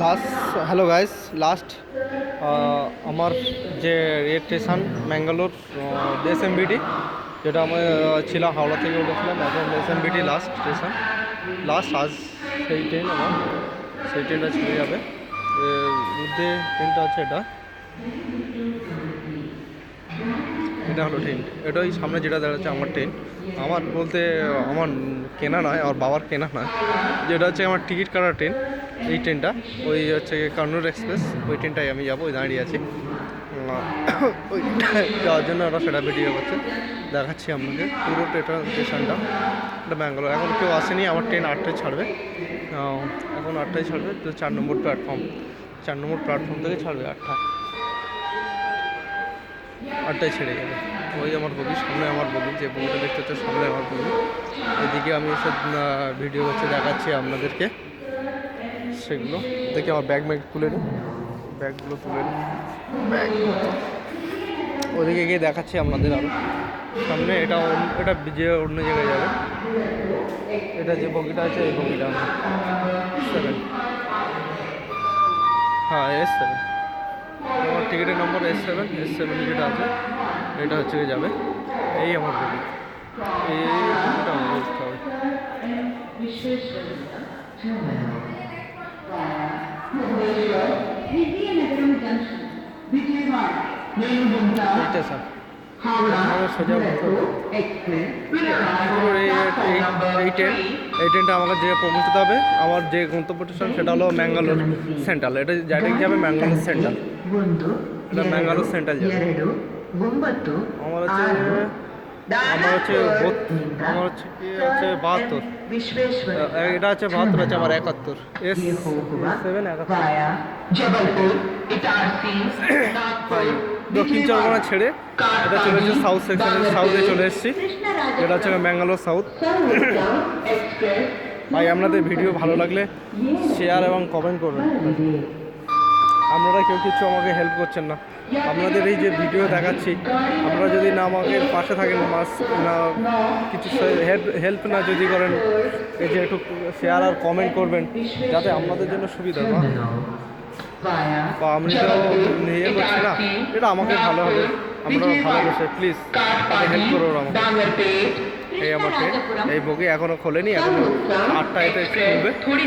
last hello guys last আমার যে rail station Mangalore SMBT যেটা আমি ছিলাম হাওড়া থেকে উঠেছিলাম এখন এসএমবিটি লাস্ট স্টেশন আজ সেই ট্রেন আমার সেই ট্রেনটা ছেড়ে যাবে এর মধ্যে ট্রেনটা আছে এটা হলো ট্রেন এটাই সামনে যেটা দাঁড়াচ্ছে আমার ট্রেন আমার বলতে আমার কেনা নয় আমার বাবার কেনা নয় যেটা হচ্ছে আমার টিকিট কাটার ট্রেন এই ট্রেনটা ওই হচ্ছে কান্নুর এক্সপ্রেস ওই ট্রেনটাই আমি যাবো ওই দাঁড়িয়ে আছি ওই যাওয়ার জন্য ওরা সেটা ভিডিও করছে দেখাচ্ছি আপনাকে পুরো স্টেশনটা এটা ব্যাঙ্গালোর এখন কেউ আসেনি আমার ট্রেন 8টায় ছাড়বে এখন 8টায় ছাড়বে তো 4 নম্বর প্ল্যাটফর্ম থেকে ছাড়বে 8টায় ছেড়ে যাবে ওই আমার বগি সামনে আমার বগি যে বগিটা দেখতে হচ্ছে সামনে আমার বগি এদিকে আমি এসব ভিডিও করছে দেখাচ্ছি আপনাদেরকে সেগুলো দেখে আমার ব্যাগ তুলে নিই ব্যাগগুলো তুলে নিই ওদিকে গিয়ে দেখাচ্ছি আপনাদের আরও সামনে এটা যে অন্য জায়গায় যাবে এটা যে বগিটা আছে এই বগিটা 7 হ্যাঁ S7 আমার টিকিটের নম্বর S7 যেটা আছে এটা হচ্ছে যাবে এই আমার বগি এই বগিটা আমার বুঝতে হবে এইটা স্যার সোজা এই ট্রেনটা আমাকে যে পৌঁছতে হবে আমার যে গন্তব্য স্টেশন সেটা হলো ম্যাঙ্গালোর সেন্ট্রাল এটা ডাইরেক্ট যাবে ম্যাঙ্গালোর সেন্ট্রাল এটা ম্যাঙ্গালোর সেন্ট্রাল যাবে আমার হচ্ছে কি হচ্ছে 72 এটা হচ্ছে 72 আছে আমার 71 দক্ষিণ চব্বিশ ছেড়ে এটা চলে এসেছে সাউথ সেকশনে সাউথে চলে এসেছি এটা হচ্ছে ম্যাঙ্গালোর সাউথ ভাই আপনাদের ভিডিও ভালো লাগলে শেয়ার এবং কমেন্ট করবেন আপনারা কেউ কিছু আমাকে হেল্প করছেন না আপনাদের এই যে ভিডিও দেখাচ্ছি আপনারা যদি না আমাকে পাশে থাকেন না কিছু হেল্প না যদি করেন এই যে একটু শেয়ার আর কমেন্ট করবেন যাতে আপনাদের জন্য সুবিধা বা আমি তো ইয়ে করছি না এটা আমাকে ভালো হবে আপনারা ভালোবেসে প্লিজ হেল্প করো আমাকে এই আমার ট্রেন এই বগি এখনও খোলেনি এখনও 8টায় খুলবে